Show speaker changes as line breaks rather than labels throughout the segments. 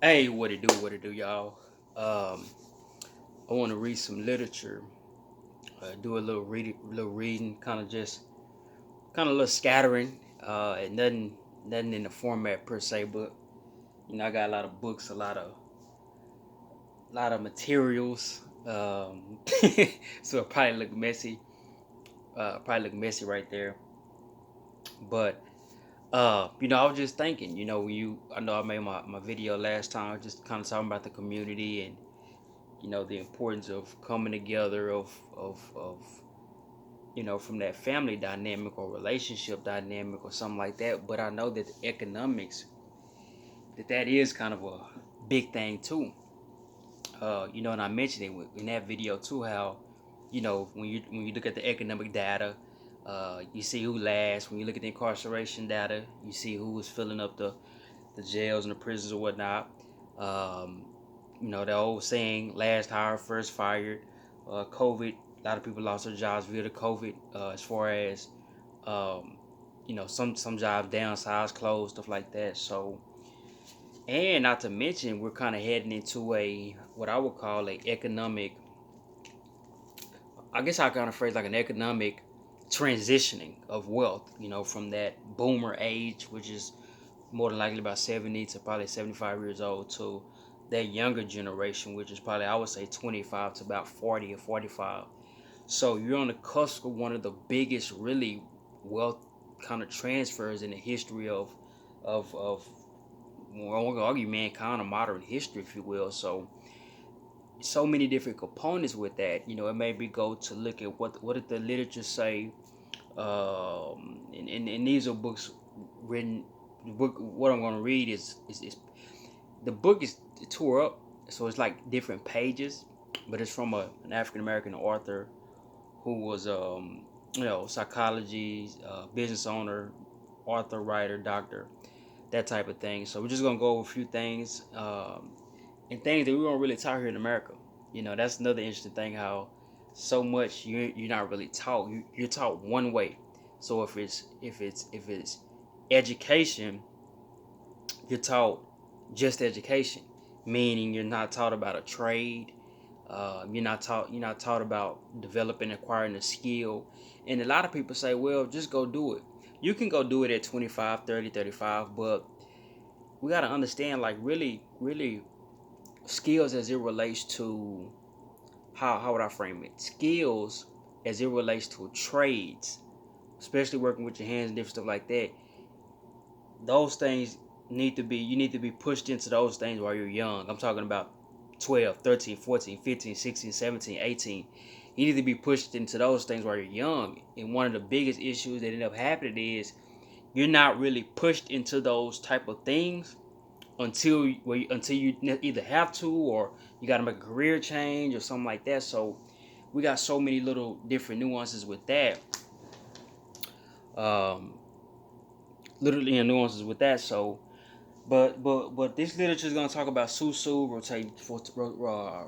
Hey, what it do, y'all? Um, I want to read some literature, do a little reading, kind of a little scattering, and nothing in the format per se, but I got a lot of books, a lot of materials, so it probably look messy right there, but I was just thinking, I know I made my video last time, just kind of talking about the community and the importance of coming together of from that family dynamic or relationship dynamic or something like that. But I know that the economics, that is kind of a big thing too. And I mentioned it in that video too, how when you look at the economic data, you see who lasts. When you look at the incarceration data, you see who is filling up the jails and the prisons or whatnot. Um, the old saying, last hired, first fired. COVID, a lot of people lost their jobs via the COVID, as far as, um, some jobs downsized, closed, stuff like that. So, and not to mention, we're kind of heading into what I would call a economic, I guess I kind of phrase like an economic transitioning of wealth, from that boomer age, which is more than likely about 70 to probably 75 years old, to that younger generation, which is probably, I would say, 25 to about 40 or 45. So you're on the cusp of one of the biggest, really, wealth kind of transfers in the history of well, I'm gonna argue mankind or modern history, if you will. So many different components with that. It made me go to look at what did the literature say. And these are books written. The book, what I'm gonna read is the book is tore up, so it's like different pages, but it's from an African American author who was psychology, business owner, author, writer, doctor, that type of thing. So we're just gonna go over a few things, and things that we don't really talk here in America. That's another interesting thing, how so much you're not really taught. You're taught one way. So if it's education, you're taught just education, meaning you're not taught about a trade. You're not taught about developing, acquiring a skill. And a lot of people say, well, just go do it. You can go do it at 25, 30, 35, but we got to understand, like, really skills as it relates to, how would I frame it? Skills as it relates to trades, especially working with your hands and different stuff like that. Those things you need to be pushed into those things while you're young. I'm talking about 12, 13, 14, 15, 16, 17, 18. You need to be pushed into those things while you're young. And one of the biggest issues that end up happening is you're not really pushed into those type of things until you either have to, or you got to make a career change or something like that. So we got so many little different nuances with that. Um, Literally in nuances with that. So, but this literature is going to talk about susu,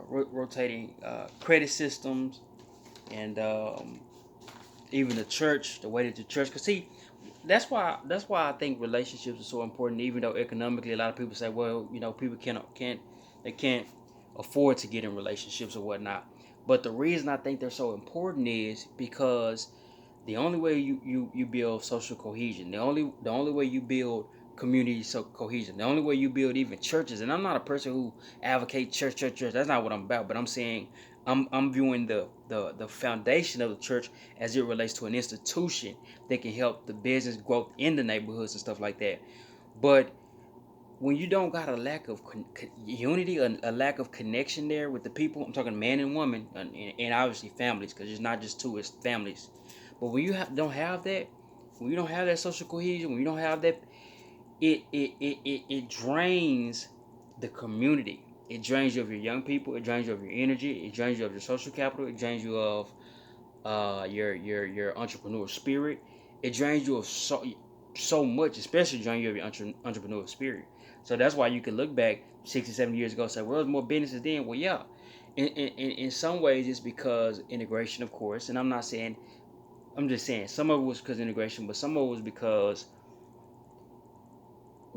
rotating credit systems, and even the church, the way that the church. Cause see, that's why I think relationships are so important. Even though economically, a lot of people say, well, people can't afford to get in relationships or whatnot. But the reason I think they're so important is because the only way you build social cohesion, the only way you build community cohesion, the only way you build even churches. And I'm not a person who advocates church. That's not what I'm about. But I'm saying I'm viewing the foundation of the church as it relates to an institution that can help the business growth in the neighborhoods and stuff like that. But when you don't got a lack of unity, a lack of connection there with the people, I'm talking man and woman, and obviously families, because it's not just two, it's families. But when you don't have that, when you don't have that social cohesion, when you don't have that, it drains the community. It drains you of your young people. It drains you of your energy. It drains you of your social capital. It drains you of your entrepreneurial spirit. It drains you of so much, especially drains you of your entrepreneurial spirit. So that's why you can look back 60, 70 years ago and say, well, there's more businesses then. Well, yeah. In some ways, it's because integration, of course. And I'm just saying, some of it was because of integration, but some of it was because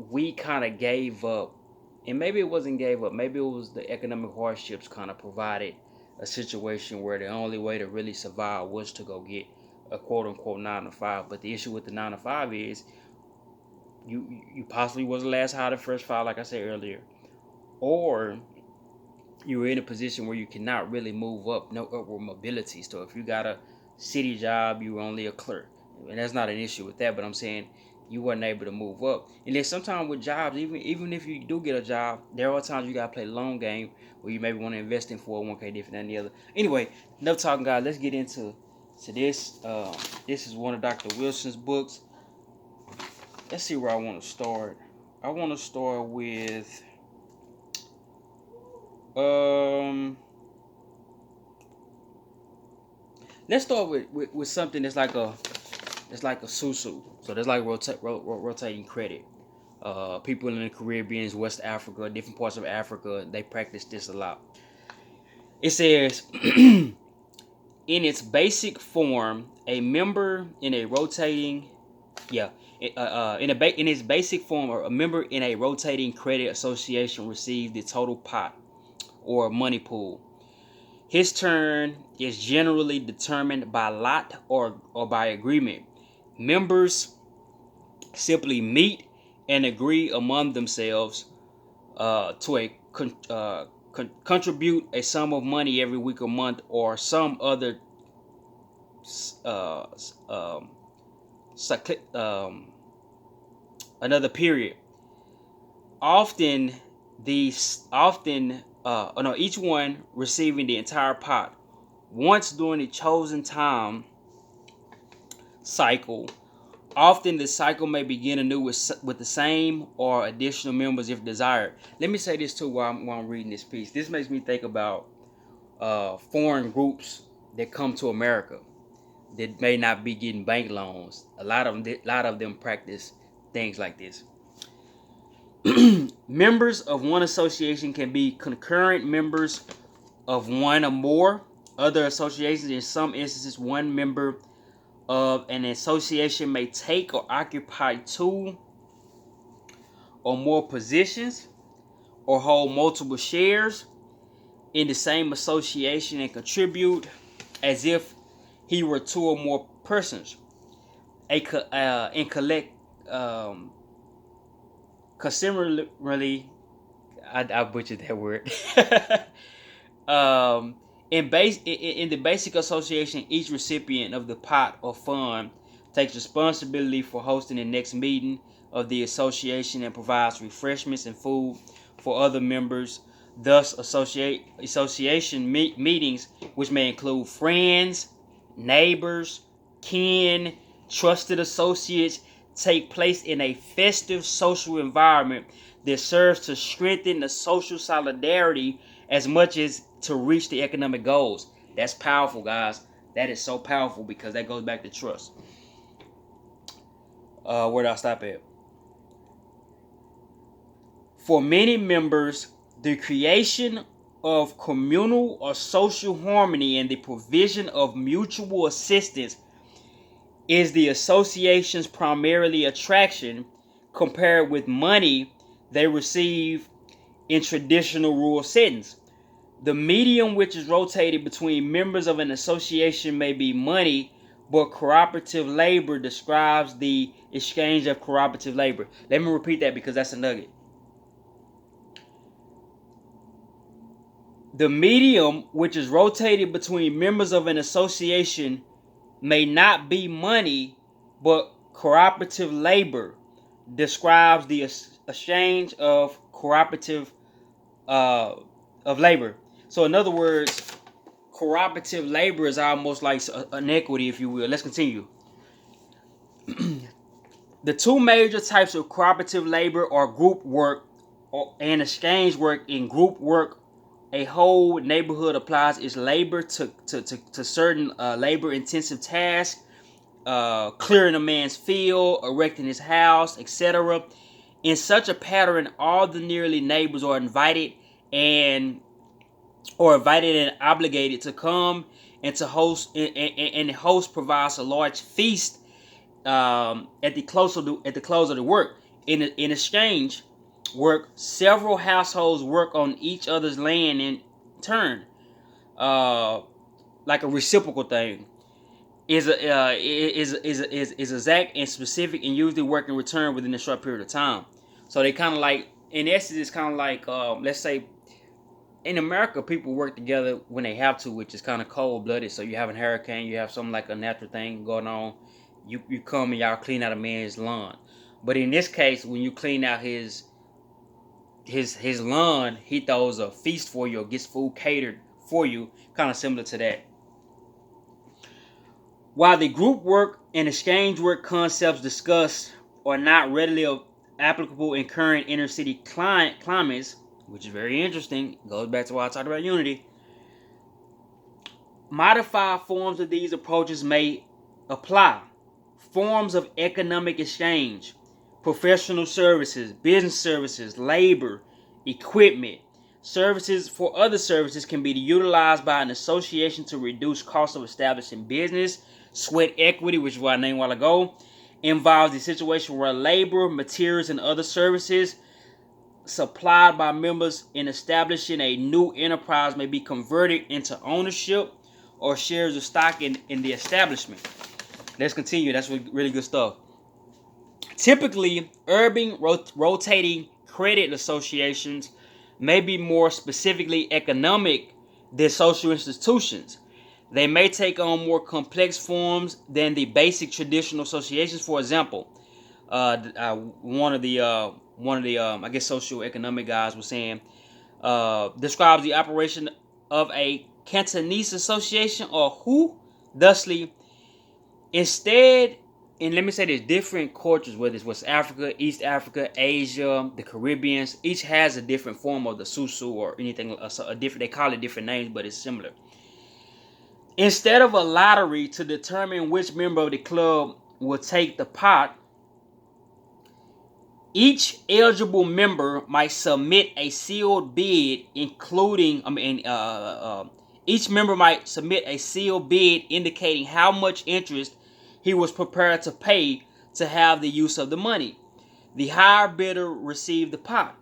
we kind of gave up And maybe it wasn't gave up. Maybe it was the economic hardships kind of provided a situation where the only way to really survive was to go get a quote unquote 9 to 5. But the issue with the 9 to 5 is you possibly was the last hire the first file, like I said earlier, or you were in a position where you cannot really move up, no upward mobility. So if you got a city job, you were only a clerk, and that's not an issue with that. But I'm saying you weren't able to move up. And then sometimes with jobs, even if you do get a job, there are times you gotta play the long game where you maybe want to invest in 401k, different than the other. Anyway, enough talking, guys. Let's get into this. This is one of Dr. Wilson's books. Let's see where I want to start. I want to start with let's start with something that's like a susu. So that's like rotating credit. People in the Caribbean, West Africa, different parts of Africa, they practice this a lot. It says, in its basic form, a member in a rotating, in its basic form, a member in a rotating credit association receives the total pot or money pool. His turn is generally determined by lot or by agreement. Members simply meet and agree among themselves to contribute a sum of money every week or month or some other another period. Each one receiving the entire pot once during the chosen time cycle. Often the cycle may begin anew with the same or additional members if desired. Let me say this too while I'm reading this piece. This makes me think about foreign groups that come to America that may not be getting bank loans. A lot of them practice things like this. Members of one association can be concurrent members of one or more other associations. In some instances, one member of an association may take or occupy 2 or more positions or hold multiple shares in the same association and contribute as if he were 2 or more persons. Consumerally, I butchered that word. In the basic association, each recipient of the pot or fund takes responsibility for hosting the next meeting of the association and provides refreshments and food for other members. Thus, association meetings, which may include friends, neighbors, kin, trusted associates, take place in a festive social environment that serves to strengthen the social solidarity as much as to reach the economic goals. That's powerful, guys. That is so powerful because that goes back to trust. Where did I stop at? For many members, the creation of communal or social harmony and the provision of mutual assistance is the association's primarily attraction compared with money they receive in traditional rural settings. The medium which is rotated between members of an association may be money, but cooperative labor describes the exchange of cooperative labor. Let me repeat that because that's a nugget. The medium which is rotated between members of an association may not be money, but cooperative labor describes the exchange of cooperative of labor. So in other words, cooperative labor is almost like an equity, if you will. Let's continue. The 2 major types of cooperative labor are group work and exchange work. In group work, a whole neighborhood applies its labor to certain labor-intensive tasks, clearing a man's field, erecting his house, etc. In such a pattern, all the nearly neighbors are invited and obligated to come and to host, and the host provides a large feast at the close of the work. In exchange, work, several households work on each other's land in turn, like a reciprocal thing. Is exact and specific and usually work in return within a short period of time. So they kind of like, in essence, it's kind of like, let's say, in America, people work together when they have to, which is kind of cold blooded. So you have a hurricane, you have something like a natural thing going on. You come and y'all clean out a man's lawn. But in this case, when you clean out his lawn, he throws a feast for you or gets food catered for you, kind of similar to that. While the group work and exchange work concepts discussed are not readily applicable in current inner city climates, which is very interesting, goes back to what I talked about unity, modified forms of these approaches may apply. Forms of economic exchange, professional services, business services, labor, equipment, services for other services can be utilized by an association to reduce cost of establishing business. Sweat equity, which is what I named a while ago, involves the situation where labor, materials, and other services supplied by members in establishing a new enterprise may be converted into ownership or shares of stock in the establishment. Let's continue. That's really good stuff. Typically, urban rotating credit associations may be more specifically economic than social institutions. They may take on more complex forms than the basic traditional associations. For example, one of the I guess socioeconomic guys was saying, describes the operation of a Cantonese association or who, thusly, instead, and let me say there's different cultures, whether it's West Africa, East Africa, Asia, the Caribbeans, each has a different form of the susu or anything, a different, they call it different names, but it's similar. Instead of a lottery to determine which member of the club will take the pot, each eligible member might submit a sealed bid, each member might submit a sealed bid indicating how much interest he was prepared to pay to have the use of the money. The higher bidder received the pot.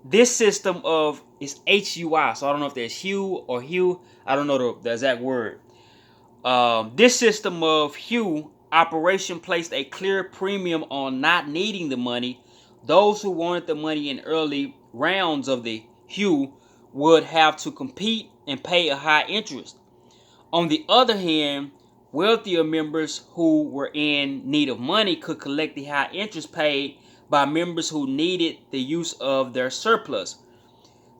This system of is HUI, so I don't know if there's hue or hue. I don't know the exact word. This system of hue operation placed a clear premium on not needing the money. Those who wanted the money in early rounds of the hue would have to compete and pay a high interest. On the other hand, wealthier members who were in need of money could collect the high interest paid by members who needed the use of their surplus.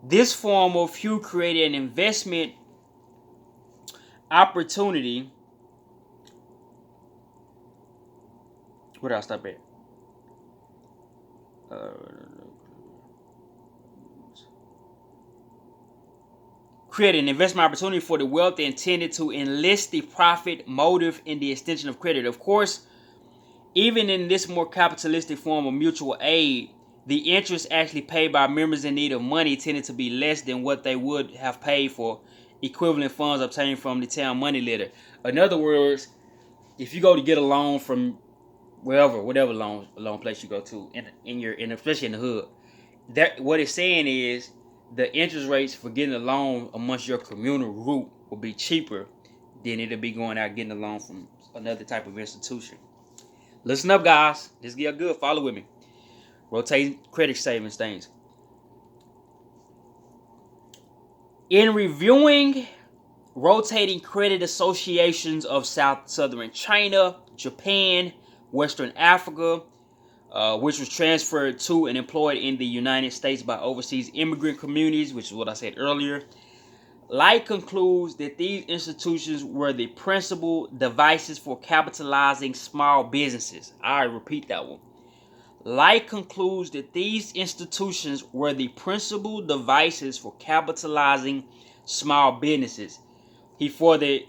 This form of hue created an investment opportunity. Where did I stop at? Create an investment opportunity for the wealthy intended to enlist the profit motive in the extension of credit. Of course, even in this more capitalistic form of mutual aid, the interest actually paid by members in need of money tended to be less than what they would have paid for equivalent funds obtained from the town money lender. In other words, if you go to get a loan from whatever loan place you go to, especially in the hood, that what it's saying is the interest rates for getting a loan amongst your communal group will be cheaper than it'll be going out getting a loan from another type of institution. Listen up, guys. This get good. Follow with me. Rotating credit savings things. In reviewing rotating credit associations of southern China, Japan, Western Africa, which was transferred to and employed in the United States by overseas immigrant communities, which is what I said earlier, Light concludes that these institutions were the principal devices for capitalizing small businesses. I repeat that one. Light concludes that these institutions were the principal devices for capitalizing small businesses. He further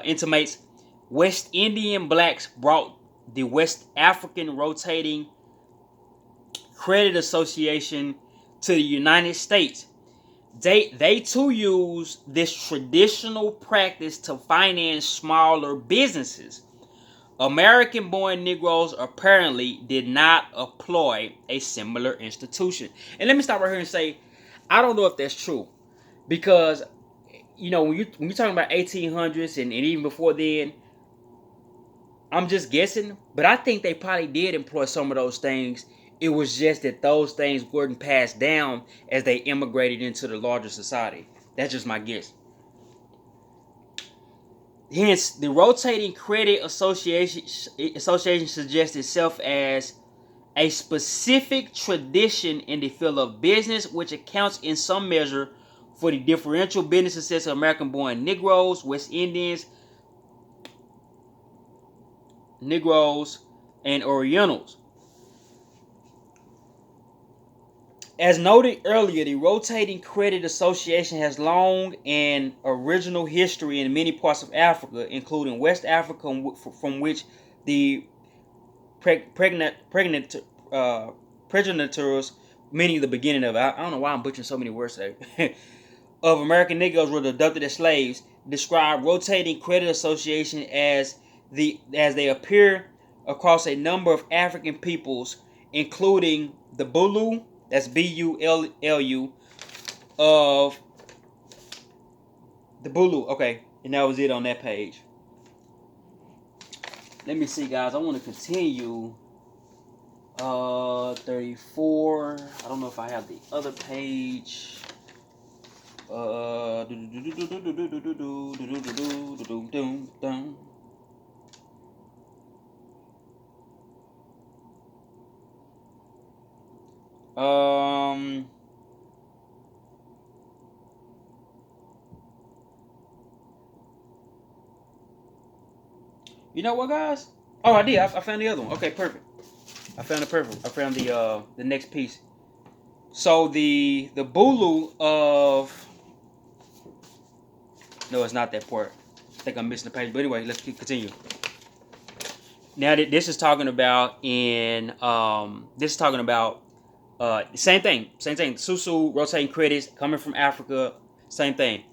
intimates West Indian blacks brought the West African Rotating Credit Association to the United States. They too use this traditional practice to finance smaller businesses. American-born Negroes apparently did not employ a similar institution. And let me stop right here and say, I don't know if that's true, because when you're talking about 1800s and even before then, I'm just guessing, but I think they probably did employ some of those things. It was just that those things weren't passed down as they immigrated into the larger society. That's just my guess. Hence, the Rotating Credit Association suggests itself as a specific tradition in the field of business, which accounts in some measure for the differential business success of American-born Negroes, West Indians, and Orientals. As noted earlier, the Rotating Credit Association has long and original history in many parts of Africa, including West Africa, from which the progenitors, meaning the beginning of, I don't know why I'm butchering so many words today, of American Negroes were abducted as slaves, describe Rotating Credit Association as they appear across a number of African peoples, including the Bulu, that's Bullu, of the Bulu. Okay, and that was it on that page. Let me see, guys. I want to continue. 34. I don't know if I have the other page. You know what, guys? Oh, I did. I found the other one. Okay, perfect. I found the next piece. So the Bulu of, no, it's not that part. I think I'm missing the page. But anyway, let's continue. Now this is talking about same thing. Susu, Rotating Credits, coming from Africa, same thing.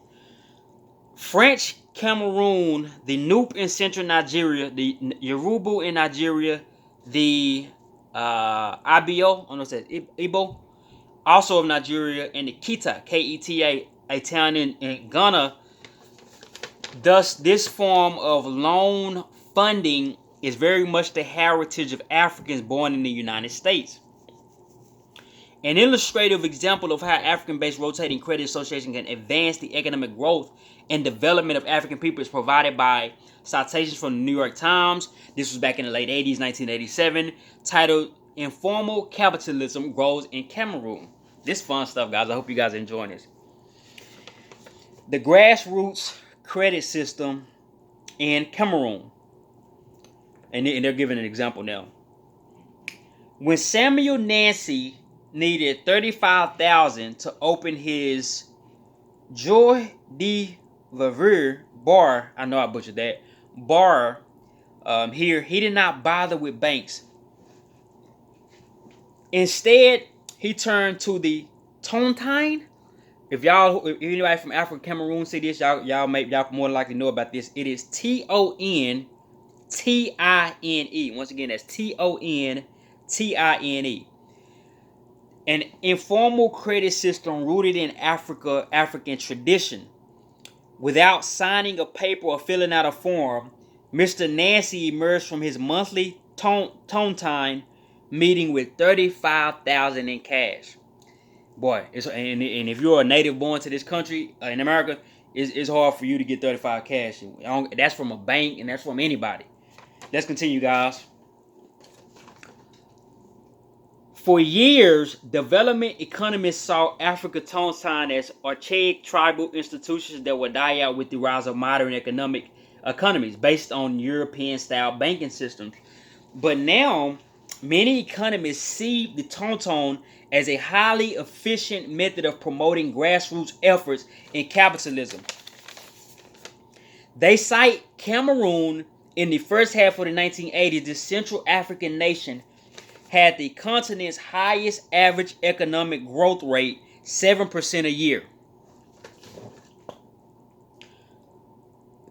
French Cameroon, the Nupe in central Nigeria, the Yoruba in Nigeria, the Ibio, I don't know if that's Igbo, also of Nigeria, and the Keta, Keta, a town in Ghana. Thus, this form of loan funding is very much the heritage of Africans born in the United States. An illustrative example of how African-based Rotating Credit Association can advance the economic growth and development of African people is provided by citations from the New York Times. This was back in the late 80s, 1987, titled Informal Capitalism Grows in Cameroon. This fun stuff, guys. I hope you guys are enjoying this. The grassroots credit system in Cameroon. And they're giving an example now. When Samuel Nancy needed $35,000 to open his Joy de Vivre bar, I know I butchered that, bar here, he did not bother with banks. Instead, he turned to the tontine. If anybody from Africa, Cameroon see this, y'all more likely know about this. It is TONTINE. Once again, that's TONTINE. An informal credit system rooted in African tradition. Without signing a paper or filling out a form, Mr. Nancy emerged from his monthly tontine meeting with $35,000 in cash. Boy, and if you're a native born to this country in America, it's hard for you to get 35 cash. That's from a bank, and that's from anybody. Let's continue, guys. For years, development economists saw Africa tontine as archaic tribal institutions that would die out with the rise of modern economies based on European-style banking systems. But now, many economists see the tontine as a highly efficient method of promoting grassroots efforts in capitalism. They cite Cameroon. In the first half of the 1980s, the Central African nation had the continent's highest average economic growth rate, 7% a year.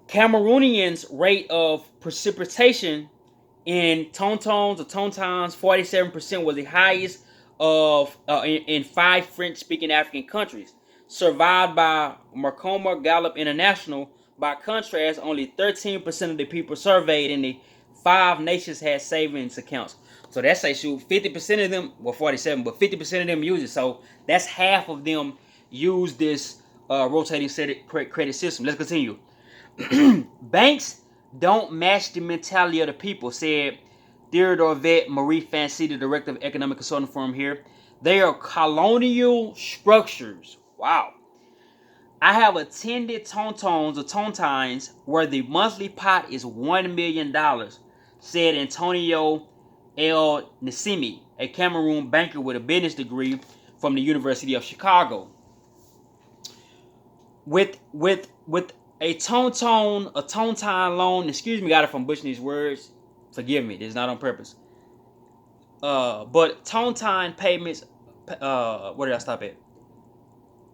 Cameroonians' rate of precipitation In tone tones or tone times, 47% was the highest of in 5 French-speaking African countries, survived by Marcoma Gallup International. By contrast, only 13% of the people surveyed in the 5 nations had savings accounts. So that's say shoot 50% of them, well 47, but 50% of them use it. So that's half of them use this rotating credit system. Let's continue. Banks don't match the mentality of the people, said Theodore Vet Marie Fancy, the director of economic consulting firm here. They are colonial structures. Wow. I have attended Tontons or Tontines where the monthly pot is $1 million, said Antonio El Nassimi, a Cameroon banker with a business degree from the University of Chicago. With a Tontine loan, excuse me, got it from butchering these words. Forgive me, this is not on purpose. But Tontine payments, where did I stop at?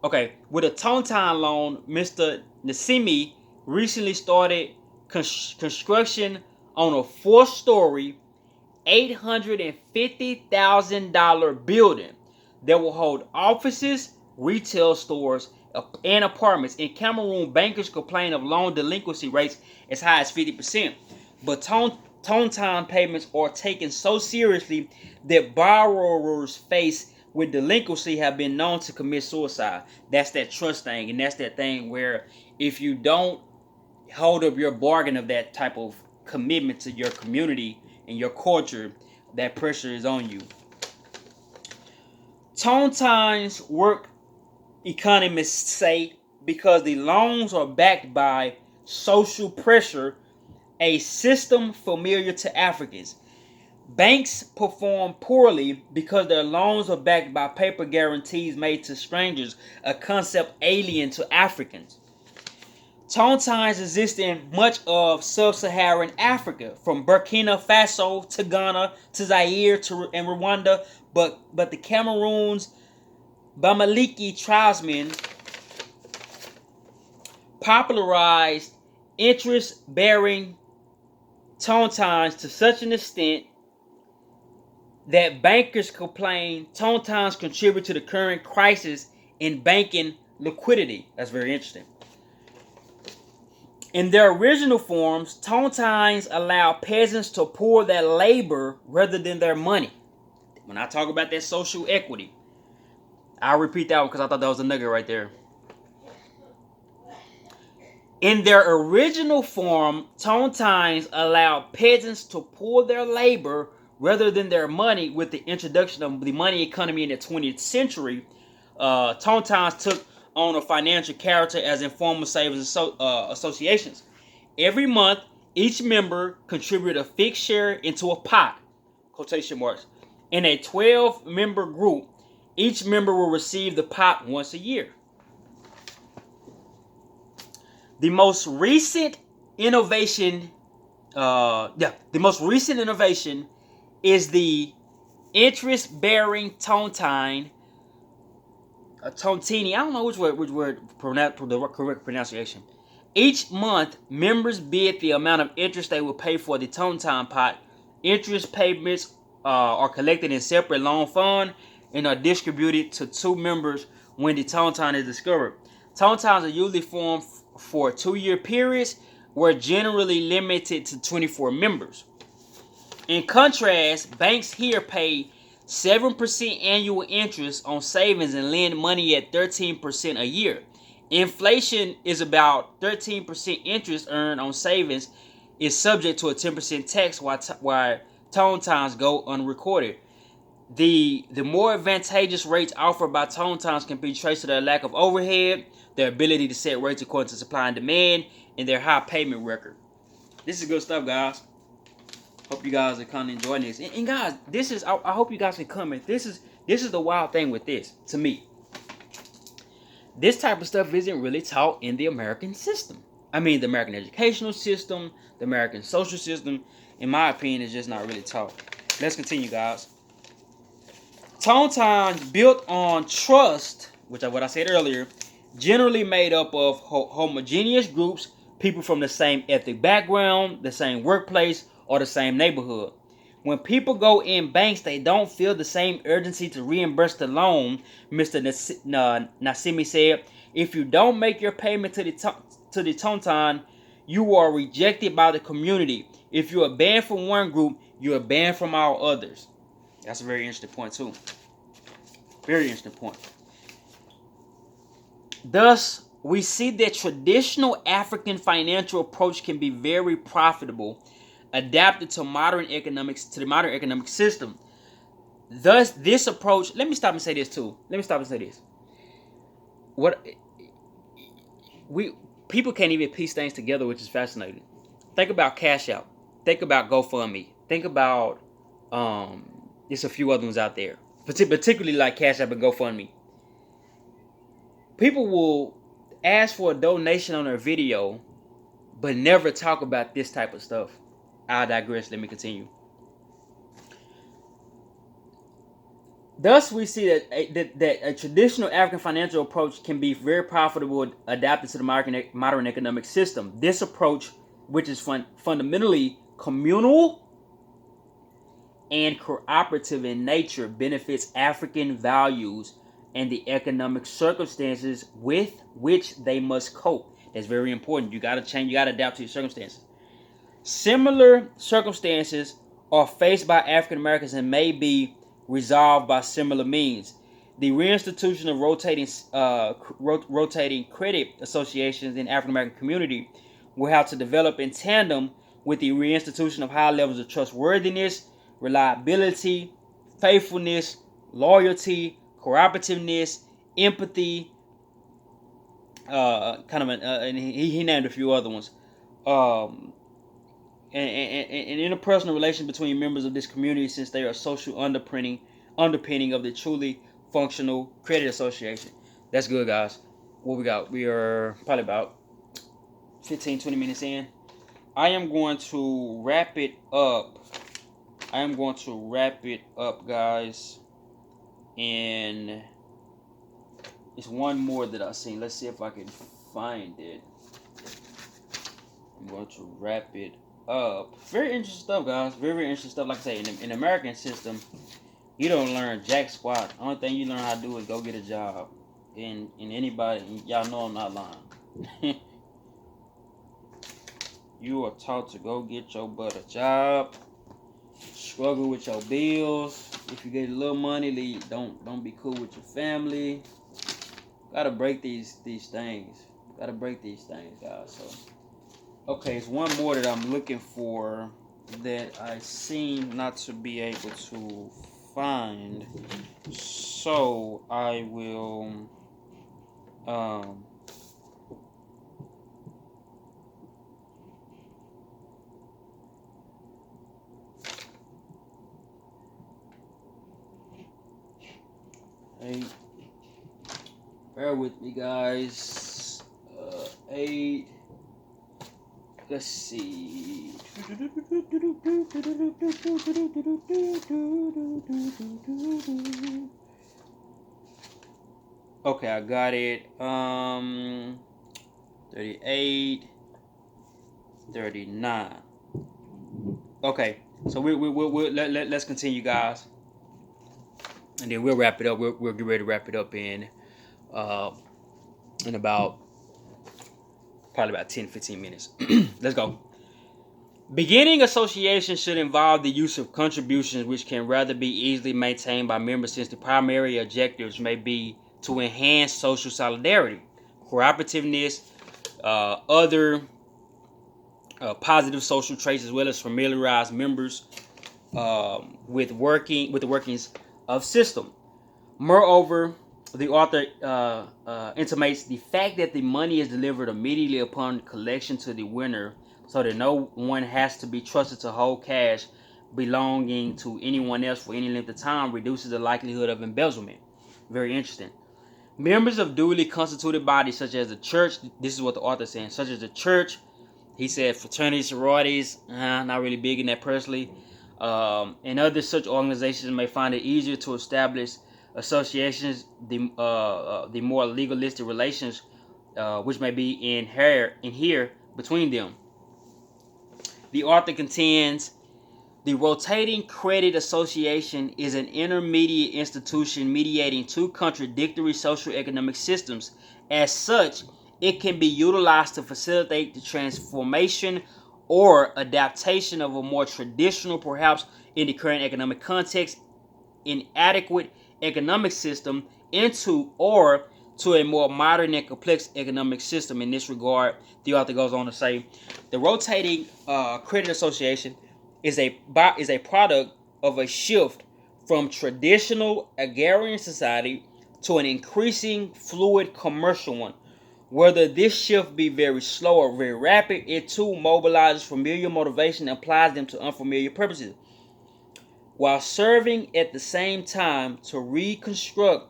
Okay, with a Tontine loan, Mr. Nassimi recently started construction on a 4-story, $850,000 building that will hold offices, retail stores, and apartments. In Cameroon, bankers complain of loan delinquency rates as high as 50%. But Tontine payments are taken so seriously that borrowers faced with delinquency have been known to commit suicide. That's that trust thing, and that's that thing where if you don't hold up your bargain of that type of commitment to your community and your culture, that pressure is on you. Tontines work, economists say, because the loans are backed by social pressure, a system familiar to Africans. Banks perform poorly because their loans are backed by paper guarantees made to strangers, a concept alien to Africans. Tontines exist in much of sub-Saharan Africa, from Burkina Faso to Ghana to Zaire and Rwanda, but the Cameroon's Bamileke tribesmen popularized interest-bearing tontines to such an extent that bankers complain tontines contribute to the current crisis in banking liquidity. That's very interesting. In their original forms, tontines allow peasants to pool their labor rather than their money. When I talk about that social equity, I'll repeat that one because I thought that was a nugget right there. In their original form, tontines allowed peasants to pool their labor rather than their money. With the introduction of the money economy in the 20th century, tontines took on a financial character as informal savings associations. Every month, each member contributed a fixed share into a pot, quotation marks. In a 12-member group, each member will receive the pot once a year. The most recent innovation, is the interest-bearing tontine, tontini. I don't know which word the correct pronunciation. Each month, members bid the amount of interest they will pay for the tontine pot. Interest payments are collected in separate loan fund and are distributed to 2 members when the tontine is discovered. Tontines are usually formed for 2-year periods, were generally limited to 24 members. In contrast, banks here pay 7% annual interest on savings and lend money at 13% a year. Inflation is about 13% interest earned on savings is subject to a 10% tax while tontines go unrecorded. The more advantageous rates offered by tontines can be traced to their lack of overhead, their ability to set rates according to supply and demand, and their high payment record. This is good stuff, guys. Hope you guys are kind of enjoying this. And guys, this is I hope you guys can comment. This is the wild thing with this, to me. This type of stuff isn't really taught in the American system. I mean, the American educational system, the American social system, in my opinion, is just not really taught. Let's continue, guys. Tontines built on trust, which is what I said earlier, generally made up of homogeneous groups, people from the same ethnic background, the same workplace, or the same neighborhood. When people go in banks, they don't feel the same urgency to reimburse the loan, Mr. Nasimi said. If you don't make your payment to the Tonton, you are rejected by the community. If you are banned from one group, you are banned from all others. That's a very interesting point, too. Very interesting point. Thus, we see that traditional African financial approach can be very profitable, adapted to modern economics, to the modern economic system. Thus, this approach. Let me stop and say this too. What people can't even piece things together, which is fascinating. Think about Cash Out. Think about GoFundMe. Think about there's a few other ones out there, particularly like Cash App and GoFundMe. People will ask for a donation on their video, but never talk about this type of stuff. I digress. Let me continue. Thus, we see that a traditional African financial approach can be very profitable, adapted to the modern economic system. This approach, which is fundamentally communal and cooperative in nature, benefits African values and the economic circumstances with which they must cope. That's very important. You got to change. You got to adapt to your circumstances. Similar circumstances are faced by African Americans and may be resolved by similar means. The reinstitution of rotating credit associations in African American community will have to develop in tandem with the reinstitution of high levels of trustworthiness, reliability, faithfulness, loyalty, cooperativeness, empathy. And he named a few other ones. And interpersonal relations between members of this community, since they are social underpinning of the truly functional credit association. That's good, guys. What we got? We are probably about 15-20 minutes in. I am going to wrap it up. Guys. And it's one more that I've seen. Let's see if I can find it. I'm going to wrap it up. Very interesting stuff, guys. Very interesting stuff. Like I say, in the American system, you don't learn jack squat. Only thing you learn how to do is go get a job. And anybody, y'all know I'm not lying. You are taught to go get your butt a job. Struggle with your bills. If you get a little money, don't be cool with your family. Gotta break these things. Gotta break these things, guys. So, okay, it's one more that I'm looking for that I seem not to be able to find. So I will bear with me, guys. 8. Let's see. Okay, I got it. 38, 39. Okay, so let's continue, guys, and then we'll wrap it up. We'll get ready to wrap it up in about probably about 10-15 minutes. Let's go. Beginning association should involve the use of contributions, which can rather be easily maintained by members, since the primary objectives may be to enhance social solidarity, cooperativeness, other positive social traits, as well as familiarize members with the workings of system. Moreover, the author intimates the fact that the money is delivered immediately upon collection to the winner, so that no one has to be trusted to hold cash belonging to anyone else for any length of time, reduces the likelihood of embezzlement. Very interesting. Members of duly constituted bodies such as the church, this is what the author is saying, such as the church, he said fraternities, sororities, not really big in that personally, and other such organizations may find it easier to establish associations, the more legalistic relations which may be in here between them. The author contends The rotating credit association is an intermediate institution mediating two contradictory socio-economic systems. As such, it can be utilized to facilitate the transformation or adaptation of a more traditional, perhaps in the current economic context, inadequate economic system into or to a more modern and complex economic system. In this regard, the author goes on to say, the rotating credit association is a product of a shift from traditional agrarian society to an increasing fluid commercial one. Whether this shift be very slow or very rapid, it too mobilizes familiar motivation and applies them to unfamiliar purposes, while serving at the same time to reconstruct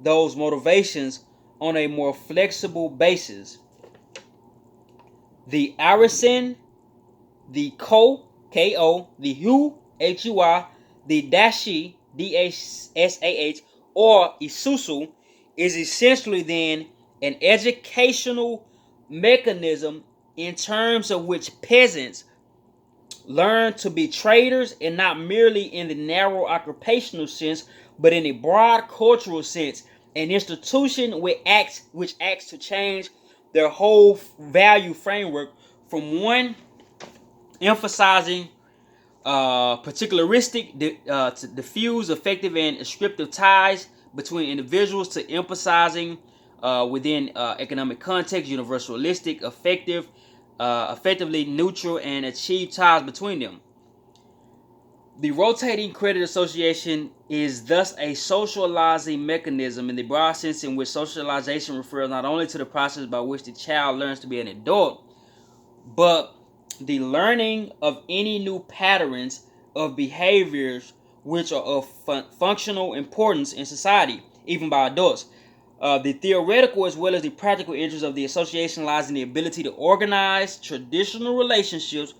those motivations on a more flexible basis. The arisen, the ko, the hui, the dashi, dashah, or isusu is essentially then an educational mechanism in terms of which peasants learn to be traders, and not merely in the narrow occupational sense, but in a broad cultural sense, an institution which acts to change their whole value framework from one emphasizing particularistic, to diffuse, effective, and descriptive ties between individuals to emphasizing within economic context, universalistic, effectively neutral, and achieve ties between them. The rotating credit association is thus a socializing mechanism in the broad sense, in which socialization refers not only to the process by which the child learns to be an adult, but the learning of any new patterns of behaviors which are of functional importance in society, even by adults. The theoretical as well as the practical interest of the association lies in the ability to organize traditional relationships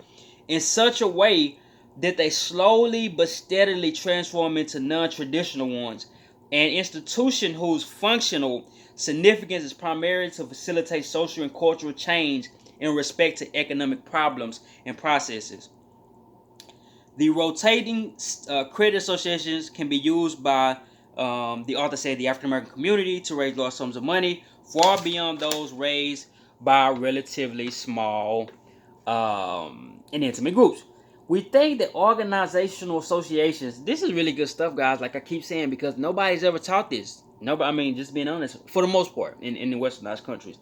in such a way that they slowly but steadily transform into non-traditional ones. An institution whose functional significance is primarily to facilitate social and cultural change in respect to economic problems and processes. The rotating credit associations can be used by, the author said, the African American community to raise large sums of money, far beyond those raised by relatively small and intimate groups. We think that organizational associations, this is really good stuff, guys, like I keep saying, because nobody's ever taught this. Nobody, I mean, just being honest, for the most part, in the westernized countries.